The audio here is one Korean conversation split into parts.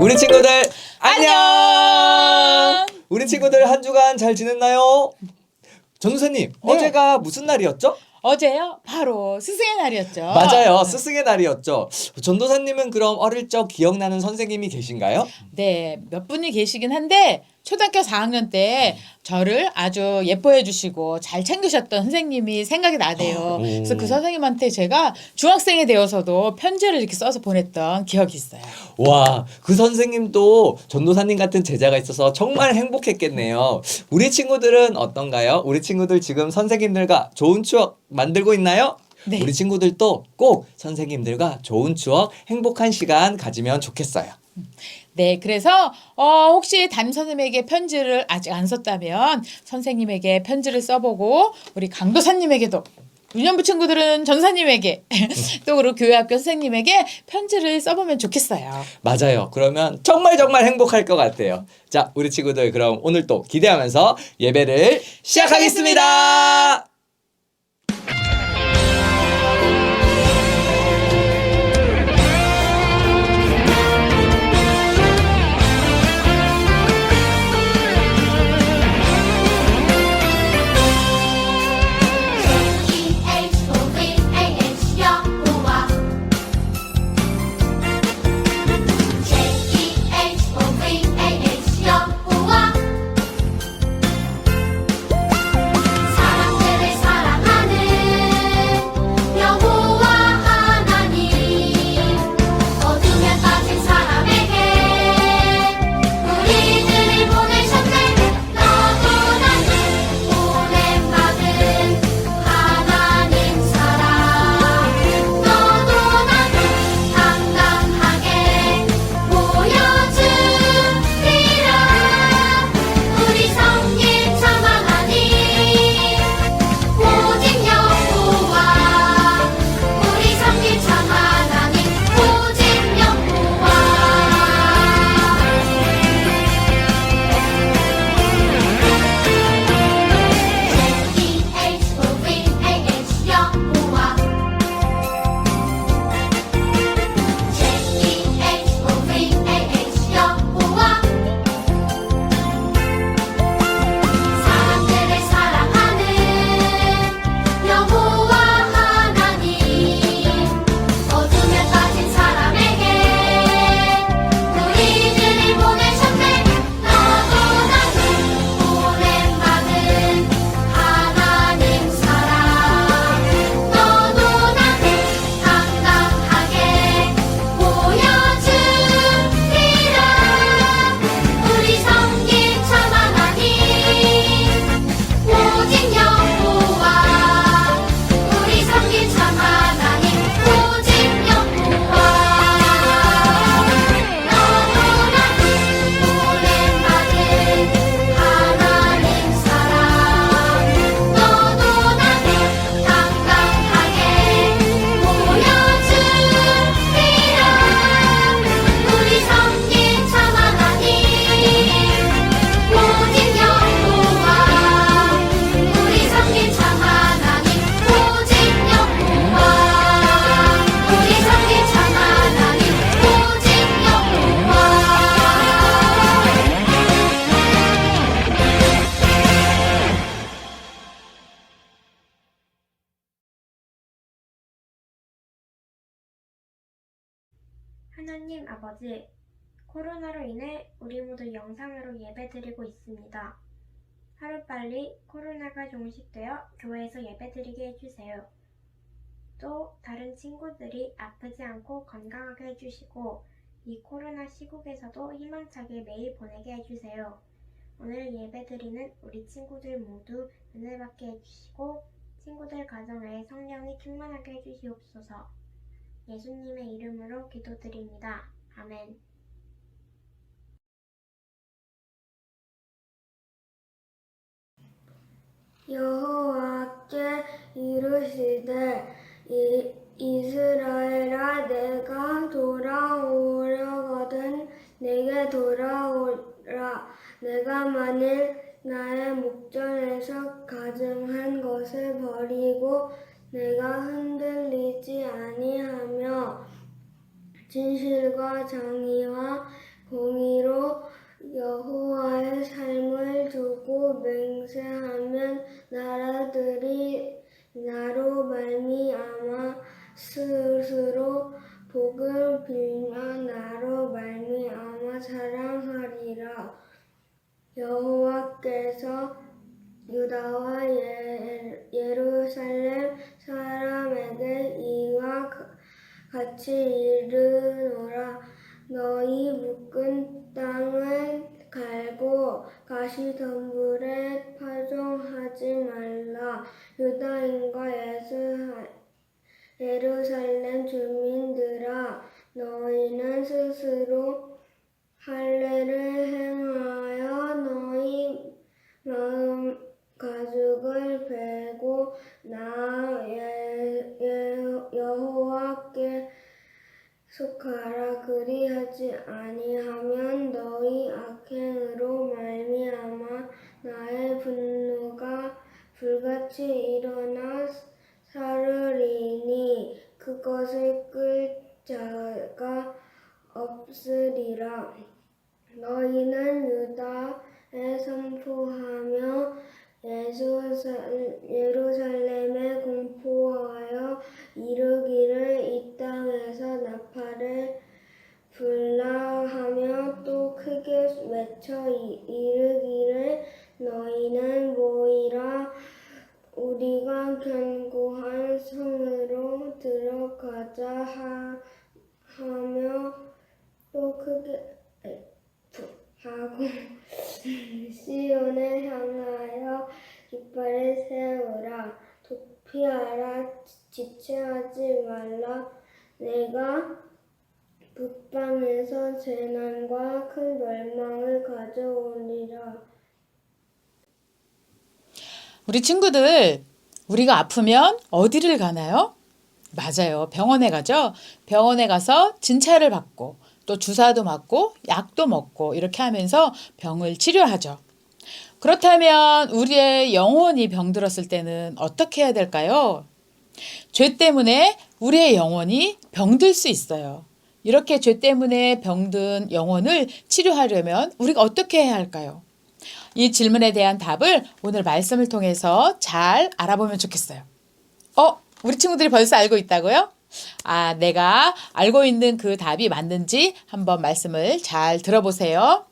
우리 친구들 안녕. 안녕. 우리 친구들 한 주간 잘 지냈나요? 전우사님, 네. 어제가 무슨 날이었죠? 어제요? 바로 스승의 날이었죠. 맞아요. 스승의 날이었죠. 전도사님은 그럼 어릴 적 기억나는 선생님이 계신가요? 네, 몇 분이 계시긴 한데 초등학교 4학년 때 저를 아주 예뻐해 주시고 잘 챙기셨던 선생님이 생각이 나네요. 그래서 그 선생님한테 제가 중학생이 되어서도 편지를 이렇게 써서 보냈던 기억이 있어요. 와, 그 선생님도 전도사님 같은 제자가 있어서 정말 행복했겠네요. 우리 친구들은 어떤가요? 우리 친구들 지금 선생님들과 좋은 추억 만들고 있나요? 네. 우리 친구들도 꼭 선생님들과 좋은 추억, 행복한 시간 가지면 좋겠어요. 네, 그래서 혹시 담임 선생님에게 편지를 아직 안 썼다면 선생님에게 편지를 써보고 우리 강도사님에게도 유년부 친구들은 전사님에게 또 그리고 교회학교 선생님에게 편지를 써보면 좋겠어요. 맞아요. 그러면 정말 행복할 것 같아요. 자, 우리 친구들 그럼 오늘 또 기대하면서 예배를 시작하겠습니다. 하나님 아버지, 코로나로 인해 우리 모두 영상으로 예배드리고 있습니다. 하루빨리 코로나가 종식되어 교회에서 예배드리게 해주세요. 또 다른 친구들이 아프지 않고 건강하게 해주시고 이 코로나 시국에서도 희망차게 매일 보내게 해주세요. 오늘 예배드리는 우리 친구들 모두 은혜받게 해주시고 친구들 가정에 성령이 충만하게 해주시옵소서. 예수님의 이름으로 기도드립니다. 아멘. 여호와께 이르시되 이스라엘아 내가 돌아오려거든 내게 돌아오라. 내가 만일 나의 목전에서 가증한 것을 버리고 내가 흔들리지 아니하며 진실과 정의와 여호와의 삶을 두고 맹세하면 나라들이 나로 말미암아 스스로 복을 빌며 나로 말미암아 자랑하리라. 여호와께서 유다와 예루살렘 사람에게 이와 같이 이르노라. 너희 묶은 땅을 갈고 가시덤불에 파종하지 말라. 유다인과 예루살렘 주민들아, 너희는 스스로 할례를 행하여 너희 마음 가죽을 베고 나 여호와께 속하라. 그리하지 아니하면 너희 악행으로 말미암아 나의 분노가 불같이 일어나 사르리니 그것을 끌 자가 없으리라. 너희는 유다에 선포하며 예루살렘에 공포하여 이르기를 이 땅에서 나팔을 불라 하며 또 크게 외쳐 이르기를 너희는 모이라. 우리가 견고한 성으로 들어가자 하며 또 크게 하고 시온을 향하여 깃발을 세우라. 도피하라. 지체하지 말라. 내가 북방에서 재난과 큰 멸망을 가져오리라. 우리 친구들, 우리가 아프면 어디를 가나요? 맞아요. 병원에 가죠. 병원에 가서 진찰을 받고 또 주사도 맞고 약도 먹고 이렇게 하면서 병을 치료하죠. 그렇다면 우리의 영혼이 병들었을 때는 어떻게 해야 될까요? 죄 때문에 우리의 영혼이 병들 수 있어요. 이렇게 죄 때문에 병든 영혼을 치료하려면 우리가 어떻게 해야 할까요? 이 질문에 대한 답을 오늘 말씀을 통해서 잘 알아보면 좋겠어요. 우리 친구들이 벌써 알고 있다고요? 내가 알고 있는 그 답이 맞는지 한번 말씀을 잘 들어보세요.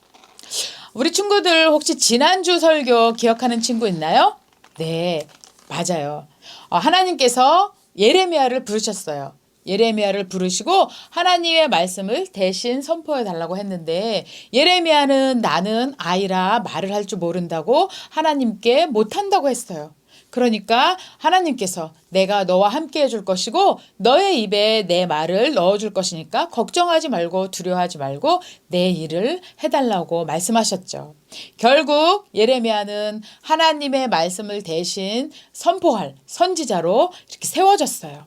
우리 친구들 혹시 지난주 설교 기억하는 친구 있나요? 네, 맞아요. 하나님께서 예레미야를 부르셨어요. 예레미야를 부르시고 하나님의 말씀을 대신 선포해 달라고 했는데 예레미야는 나는 아이라 말을 할 줄 모른다고 하나님께 못한다고 했어요. 그러니까 하나님께서 내가 너와 함께 해줄 것이고 너의 입에 내 말을 넣어줄 것이니까 걱정하지 말고 두려워하지 말고 내 일을 해달라고 말씀하셨죠. 결국 예레미야는 하나님의 말씀을 대신 선포할 선지자로 이렇게 세워졌어요.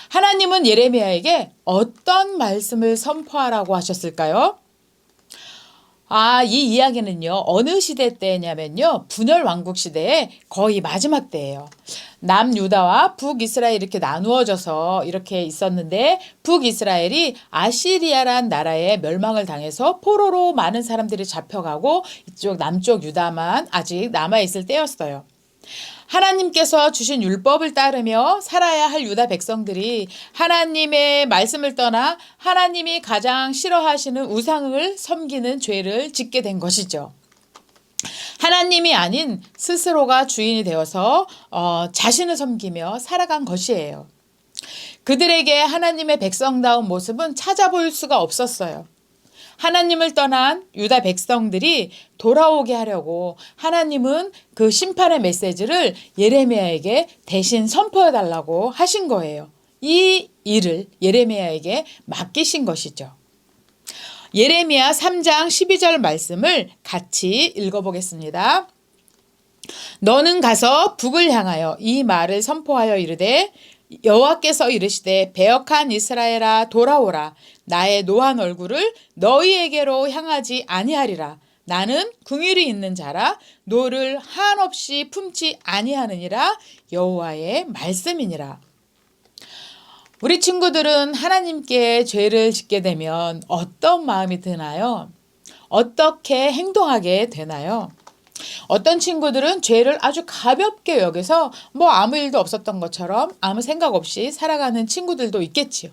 하나님은 예레미야에게 어떤 말씀을 선포하라고 하셨을까요? 이 이야기는요, 어느 시대 때냐면요, 분열 왕국 시대의 거의 마지막 때예요. 남유다와 북이스라엘 이렇게 나누어져서 이렇게 있었는데, 북이스라엘이 아시리아란 나라에 멸망을 당해서 포로로 많은 사람들이 잡혀가고, 이쪽 남쪽 유다만 아직 남아있을 때였어요. 하나님께서 주신 율법을 따르며 살아야 할 유다 백성들이 하나님의 말씀을 떠나 하나님이 가장 싫어하시는 우상을 섬기는 죄를 짓게 된 것이죠. 하나님이 아닌 스스로가 주인이 되어서 자신을 섬기며 살아간 것이에요. 그들에게 하나님의 백성다운 모습은 찾아볼 수가 없었어요. 하나님을 떠난 유다 백성들이 돌아오게 하려고 하나님은 그 심판의 메시지를 예레미야에게 대신 선포해달라고 하신 거예요. 이 일을 예레미야에게 맡기신 것이죠. 예레미야 3장 12절 말씀을 같이 읽어보겠습니다. 너는 가서 북을 향하여 이 말을 선포하여 이르되 여호와께서 이르시되 배역한 이스라엘아 돌아오라. 나의 노한 얼굴을 너희에게로 향하지 아니하리라. 나는 긍휼이 있는 자라 노를 한없이 품지 아니하느니라. 여호와의 말씀이니라. 우리 친구들은 하나님께 죄를 짓게 되면 어떤 마음이 드나요? 어떻게 행동하게 되나요? 어떤 친구들은 죄를 아주 가볍게 여겨서 뭐 아무 일도 없었던 것처럼 아무 생각 없이 살아가는 친구들도 있겠지요.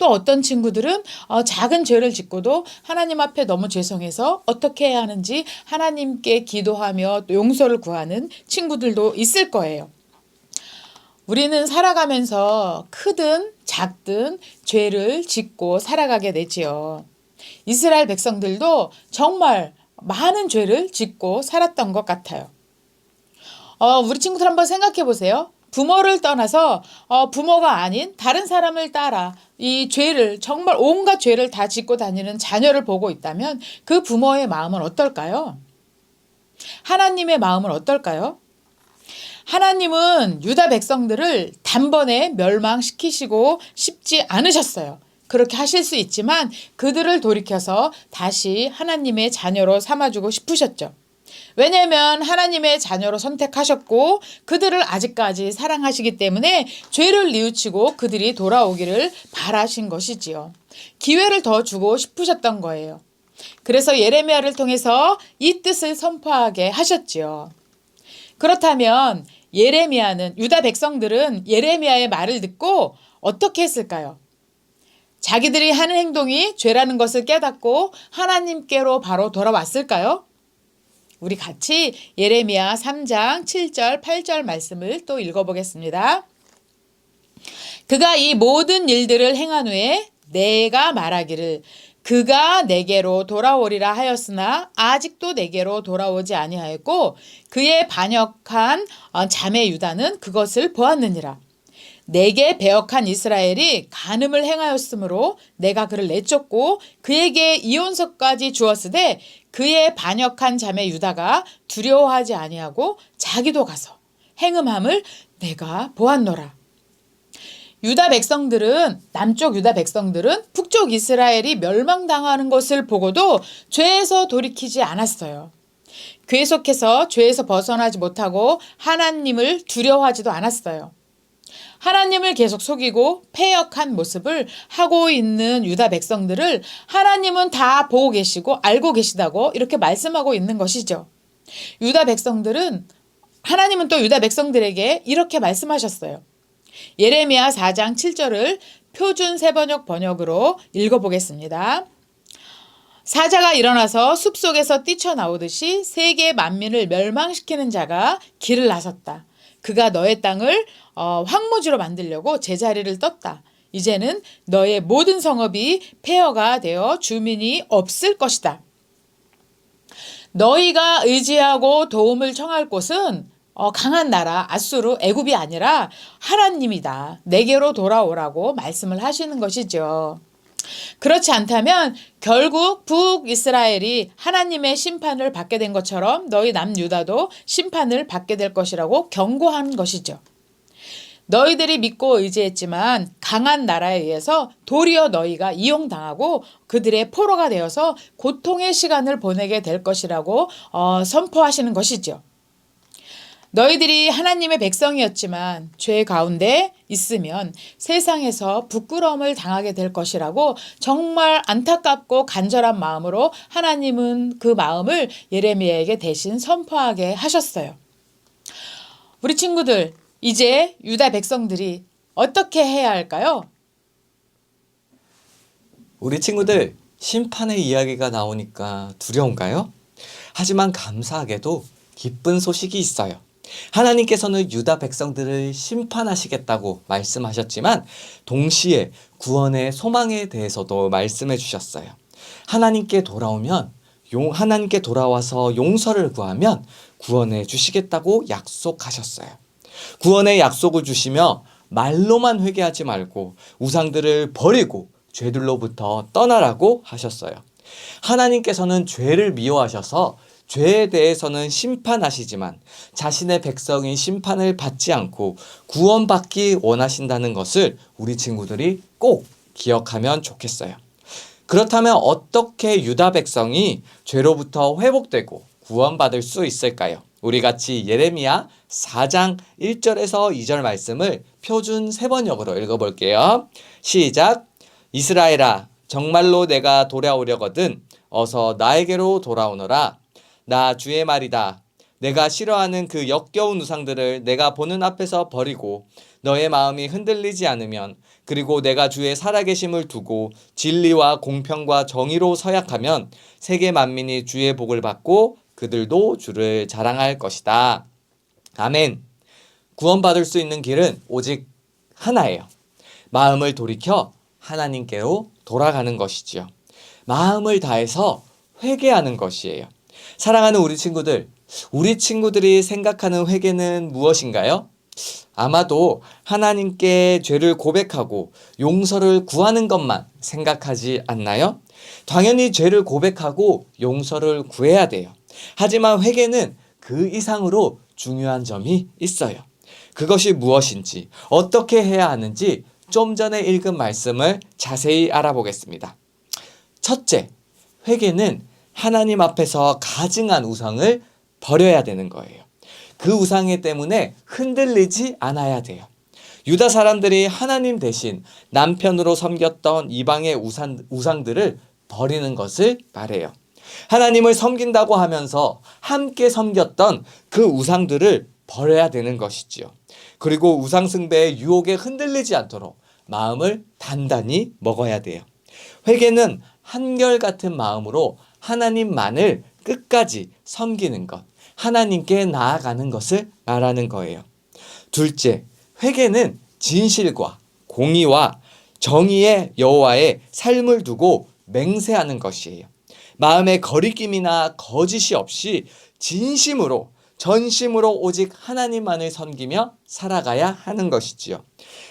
또 어떤 친구들은 작은 죄를 짓고도 하나님 앞에 너무 죄송해서 어떻게 해야 하는지 하나님께 기도하며 또 용서를 구하는 친구들도 있을 거예요. 우리는 살아가면서 크든 작든 죄를 짓고 살아가게 되지요. 이스라엘 백성들도 정말 많은 죄를 짓고 살았던 것 같아요. 우리 친구들 한번 생각해 보세요. 부모를 떠나서 부모가 아닌 다른 사람을 따라 이 죄를 정말 온갖 죄를 다 짓고 다니는 자녀를 보고 있다면 그 부모의 마음은 어떨까요? 하나님의 마음은 어떨까요? 하나님은 유다 백성들을 단번에 멸망시키시고 싶지 않으셨어요. 그렇게 하실 수 있지만 그들을 돌이켜서 다시 하나님의 자녀로 삼아주고 싶으셨죠. 왜냐하면 하나님의 자녀로 선택하셨고 그들을 아직까지 사랑하시기 때문에 죄를 뉘우치고 그들이 돌아오기를 바라신 것이지요. 기회를 더 주고 싶으셨던 거예요. 그래서 예레미야를 통해서 이 뜻을 선포하게 하셨지요. 그렇다면 유다 백성들은 예레미야의 말을 듣고 어떻게 했을까요? 자기들이 하는 행동이 죄라는 것을 깨닫고 하나님께로 바로 돌아왔을까요? 우리 같이 예레미야 3장 7절 8절 말씀을 또 읽어보겠습니다. 그가 이 모든 일들을 행한 후에 내가 말하기를 그가 내게로 돌아오리라 하였으나 아직도 내게로 돌아오지 아니하였고 그의 반역한 자매 유다는 그것을 보았느니라. 내게 배역한 이스라엘이 간음을 행하였으므로 내가 그를 내쫓고 그에게 이혼서까지 주었으되 그의 반역한 자매 유다가 두려워하지 아니하고 자기도 가서 행음함을 내가 보았노라. 남쪽 유다 백성들은 북쪽 이스라엘이 멸망당하는 것을 보고도 죄에서 돌이키지 않았어요. 계속해서 죄에서 벗어나지 못하고 하나님을 두려워하지도 않았어요. 하나님을 계속 속이고 패역한 모습을 하고 있는 유다 백성들을 하나님은 다 보고 계시고 알고 계시다고 이렇게 말씀하고 있는 것이죠. 하나님은 또 유다 백성들에게 이렇게 말씀하셨어요. 예레미야 4장 7절을 표준 세번역 번역으로 읽어보겠습니다. 사자가 일어나서 숲속에서 뛰쳐나오듯이 세계 만민을 멸망시키는 자가 길을 나섰다. 그가 너의 땅을 황무지로 만들려고 제자리를 떴다. 이제는 너의 모든 성읍이 폐허가 되어 주민이 없을 것이다. 너희가 의지하고 도움을 청할 곳은 강한 나라 아수르 애굽이 아니라 하나님이다. 내게로 돌아오라고 말씀을 하시는 것이죠. 그렇지 않다면 결국 북이스라엘이 하나님의 심판을 받게 된 것처럼 너희 남유다도 심판을 받게 될 것이라고 경고한 것이죠. 너희들이 믿고 의지했지만 강한 나라에 의해서 도리어 너희가 이용당하고 그들의 포로가 되어서 고통의 시간을 보내게 될 것이라고 선포하시는 것이죠. 너희들이 하나님의 백성이었지만 죄 가운데 있으면 세상에서 부끄러움을 당하게 될 것이라고 정말 안타깝고 간절한 마음으로 하나님은 그 마음을 예레미야에게 대신 선포하게 하셨어요. 우리 친구들, 이제 유다 백성들이 어떻게 해야 할까요? 우리 친구들, 심판의 이야기가 나오니까 두려운가요? 하지만 감사하게도 기쁜 소식이 있어요. 하나님께서는 유다 백성들을 심판하시겠다고 말씀하셨지만 동시에 구원의 소망에 대해서도 말씀해 주셨어요. 하나님께 돌아와서 용서를 구하면 구원해 주시겠다고 약속하셨어요. 구원의 약속을 주시며 말로만 회개하지 말고 우상들을 버리고 죄들로부터 떠나라고 하셨어요. 하나님께서는 죄를 미워하셔서 죄에 대해서는 심판하시지만 자신의 백성이 심판을 받지 않고 구원받기 원하신다는 것을 우리 친구들이 꼭 기억하면 좋겠어요. 그렇다면 어떻게 유다 백성이 죄로부터 회복되고 구원받을 수 있을까요? 우리 같이 예레미야 4장 1절에서 2절 말씀을 표준 세번역으로 읽어볼게요. 시작! 이스라엘아, 정말로 내가 돌아오려거든 어서 나에게로 돌아오너라. 나 주의 말이다. 내가 싫어하는 그 역겨운 우상들을 내가 보는 앞에서 버리고 너의 마음이 흔들리지 않으면, 그리고 내가 주의 살아계심을 두고 진리와 공평과 정의로 서약하면 세계 만민이 주의 복을 받고 그들도 주를 자랑할 것이다. 아멘. 구원받을 수 있는 길은 오직 하나예요. 마음을 돌이켜 하나님께로 돌아가는 것이지요. 마음을 다해서 회개하는 것이에요. 사랑하는 우리 친구들이 생각하는 회개는 무엇인가요? 아마도 하나님께 죄를 고백하고 용서를 구하는 것만 생각하지 않나요? 당연히 죄를 고백하고 용서를 구해야 돼요. 하지만 회개는 그 이상으로 중요한 점이 있어요. 그것이 무엇인지, 어떻게 해야 하는지 좀 전에 읽은 말씀을 자세히 알아보겠습니다. 첫째, 회개는 하나님 앞에서 가증한 우상을 버려야 되는 거예요. 그 우상 때문에 흔들리지 않아야 돼요. 유다 사람들이 하나님 대신 남편으로 섬겼던 이방의 우상들을 버리는 것을 말해요. 하나님을 섬긴다고 하면서 함께 섬겼던 그 우상들을 버려야 되는 것이지요. 그리고 우상 숭배의 유혹에 흔들리지 않도록 마음을 단단히 먹어야 돼요. 회개는 한결같은 마음으로 하나님만을 끝까지 섬기는 것, 하나님께 나아가는 것을 말하는 거예요. 둘째, 회개는 진실과 공의와 정의의 여호와의 삶을 두고 맹세하는 것이에요. 마음에 거리낌이나 거짓이 없이 진심으로, 전심으로 오직 하나님만을 섬기며 살아가야 하는 것이지요.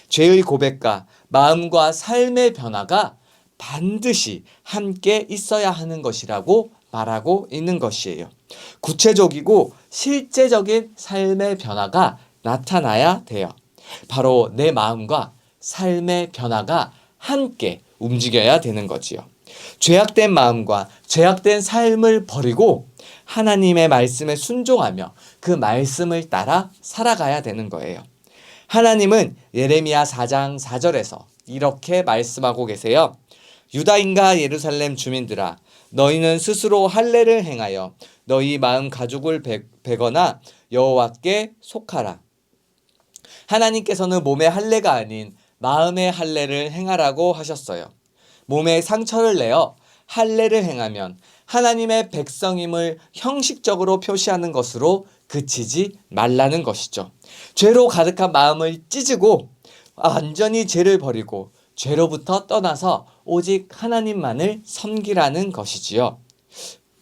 죄의 고백과 마음과 삶의 변화가 반드시 함께 있어야 하는 것이라고 말하고 있는 것이에요. 구체적이고 실제적인 삶의 변화가 나타나야 돼요. 바로 내 마음과 삶의 변화가 함께 움직여야 되는 거지요. 죄악된 마음과 죄악된 삶을 버리고 하나님의 말씀에 순종하며 그 말씀을 따라 살아가야 되는 거예요. 하나님은 예레미야 4장 4절에서 이렇게 말씀하고 계세요. 유다인과 예루살렘 주민들아, 너희는 스스로 할례를 행하여 너희 마음 가죽을 베거나 여호와께 속하라. 하나님께서는 몸의 할례가 아닌 마음의 할례를 행하라고 하셨어요. 몸에 상처를 내어 할례를 행하면 하나님의 백성임을 형식적으로 표시하는 것으로 그치지 말라는 것이죠. 죄로 가득한 마음을 찢고 완전히 죄를 버리고 죄로부터 떠나서 오직 하나님만을 섬기라는 것이지요.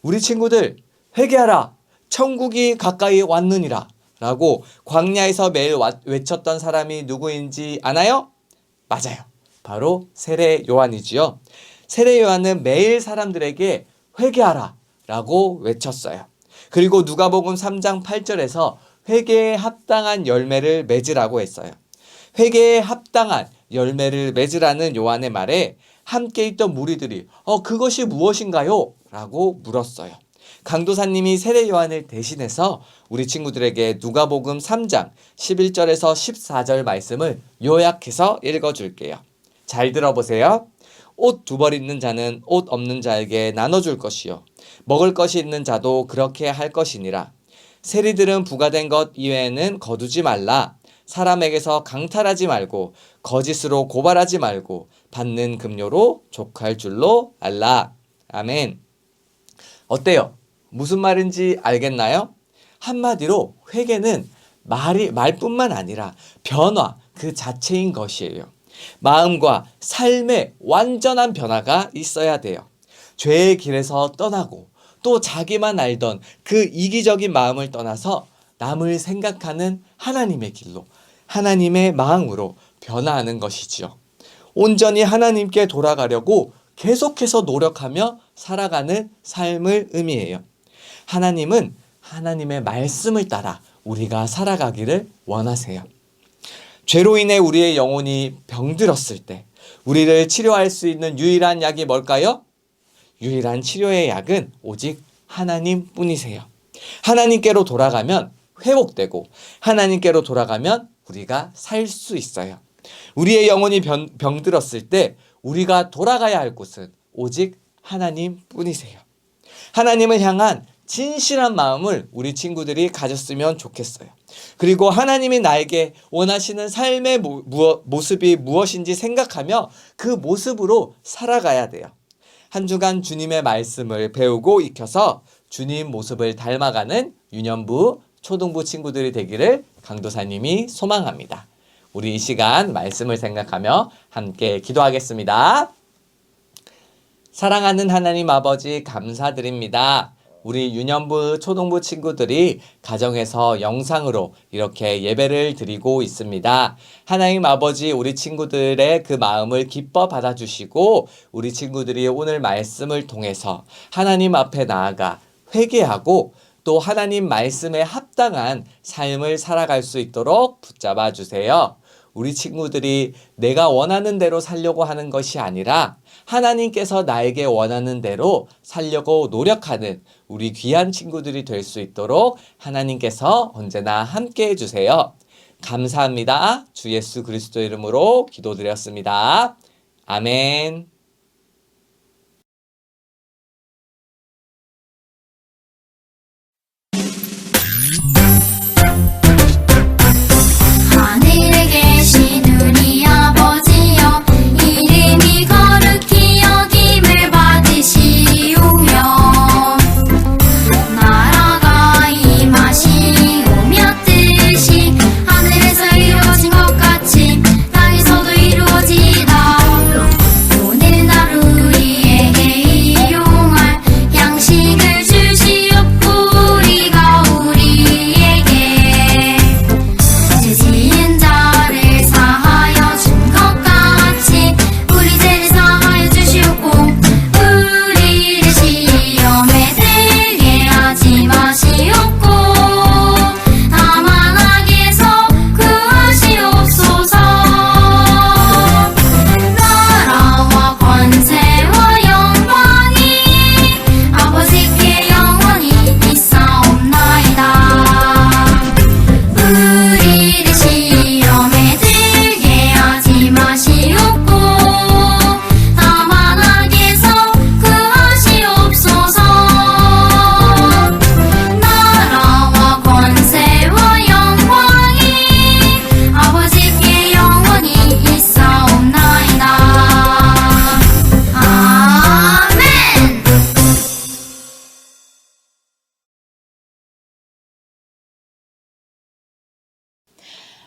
우리 친구들, 회개하라, 천국이 가까이 왔느니라 라고 광야에서 매일 외쳤던 사람이 누구인지 아나요? 맞아요. 바로 세례 요한이지요. 세례 요한은 매일 사람들에게 회개하라 라고 외쳤어요. 그리고 누가복음 3장 8절에서 회개에 합당한 열매를 맺으라고 했어요. 회개에 합당한 열매를 맺으라는 요한의 말에 함께 있던 무리들이 그것이 무엇인가요? 라고 물었어요. 강도사님이 세례 요한을 대신해서 우리 친구들에게 누가복음 3장 11절에서 14절 말씀을 요약해서 읽어줄게요. 잘 들어보세요. 옷 2벌 있는 자는 옷 없는 자에게 나눠줄 것이요, 먹을 것이 있는 자도 그렇게 할 것이니라. 세리들은 부과된 것 이외에는 거두지 말라. 사람에게서 강탈하지 말고 거짓으로 고발하지 말고 받는 금료로 족할 줄로 알라. 아멘. 어때요? 무슨 말인지 알겠나요? 한마디로 회개는 말뿐만 아니라 변화 그 자체인 것이에요. 마음과 삶의 완전한 변화가 있어야 돼요. 죄의 길에서 떠나고 또 자기만 알던 그 이기적인 마음을 떠나서 남을 생각하는 하나님의 길로, 하나님의 마음으로 변화하는 것이지요. 온전히 하나님께 돌아가려고 계속해서 노력하며 살아가는 삶을 의미해요. 하나님은 하나님의 말씀을 따라 우리가 살아가기를 원하세요. 죄로 인해 우리의 영혼이 병들었을 때 우리를 치료할 수 있는 유일한 약이 뭘까요? 유일한 치료의 약은 오직 하나님뿐이세요. 하나님께로 돌아가면 회복되고 하나님께로 돌아가면 우리가 살 수 있어요. 우리의 영혼이 병들었을 때 우리가 돌아가야 할 곳은 오직 하나님뿐이세요. 하나님을 향한 진실한 마음을 우리 친구들이 가졌으면 좋겠어요. 그리고 하나님이 나에게 원하시는 삶의 모습이 무엇인지 생각하며 그 모습으로 살아가야 돼요. 한 주간 주님의 말씀을 배우고 익혀서 주님 모습을 닮아가는 유년부, 초등부 친구들이 되기를 강도사님이 소망합니다. 우리 이 시간 말씀을 생각하며 함께 기도하겠습니다. 사랑하는 하나님 아버지 감사드립니다. 우리 유년부, 초등부 친구들이 가정에서 영상으로 이렇게 예배를 드리고 있습니다. 하나님 아버지 우리 친구들의 그 마음을 기뻐 받아주시고 우리 친구들이 오늘 말씀을 통해서 하나님 앞에 나아가 회개하고 또 하나님 말씀에 합당한 삶을 살아갈 수 있도록 붙잡아 주세요. 우리 친구들이 내가 원하는 대로 살려고 하는 것이 아니라 하나님께서 나에게 원하는 대로 살려고 노력하는 우리 귀한 친구들이 될 수 있도록 하나님께서 언제나 함께 해주세요. 감사합니다. 주 예수 그리스도 이름으로 기도드렸습니다. 아멘. 하늘에 계신 우리 아버지여 이름이 거룩히 여김을 받으시오며 나라가 임하시오며 뜻이 하늘에서 이루어진 것 같이 땅에서도 이루어지이다. 오늘 하루 우리에게 일용할 양식을 주시옵고 우리가 우리에게 죄 지은 자를 사하여 준 것 같이 우리 죄를 사하여 주시옵고 우리를 시험에 들게 하지 마시옵고 다만 악에서 구하시옵소서. 나라와 권세와 영광이 아버지께 영원히 있사옵나이다. 우리를 시험에 들게 하지 마시옵고 다만 악에서 구하시옵소서. 나라와 권세와 영광이 아버지께 영원히 있사옵나이다. 아멘.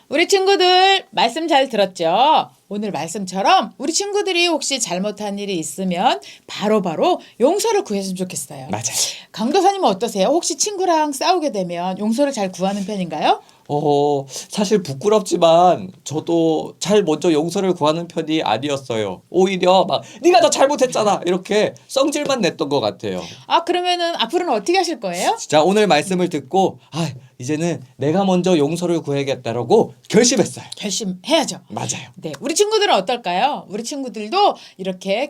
우리 친구들 말씀 잘 들었죠? 오늘 말씀처럼 우리 친구들이 혹시 잘못한 일이 있으면 바로바로 용서를 구했으면 좋겠어요. 맞아요. 강도사님은 어떠세요? 혹시 친구랑 싸우게 되면 용서를 잘 구하는 편인가요? 사실 부끄럽지만 저도 잘 먼저 용서를 구하는 편이 아니었어요. 오히려 막 네가 더 잘못했잖아 이렇게 성질만 냈던 것 같아요. 아, 그러면은 앞으로는 어떻게 하실 거예요? 자, 오늘 말씀을 듣고 이제는 내가 먼저 용서를 구해야겠다라고 결심했어요. 결심해야죠. 맞아요. 네, 우리 친구들은 어떨까요? 우리 친구들도 이렇게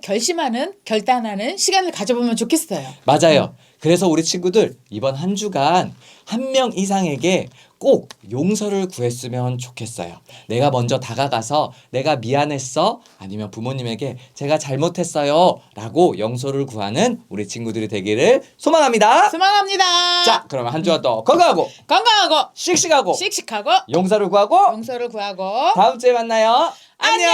결단하는 시간을 가져보면 좋겠어요. 맞아요. 그래서 우리 친구들 이번 한 주간 한 명 이상에게 꼭 용서를 구했으면 좋겠어요. 내가 먼저 다가가서 내가 미안했어 아니면 부모님에게 제가 잘못했어요 라고 용서를 구하는 우리 친구들이 되기를 소망합니다. 소망합니다. 자, 그러면 한 주간 또 건강하고 건강하고 씩씩하고 씩씩하고 용서를 구하고 용서를 구하고 다음 주에 만나요. 안녕.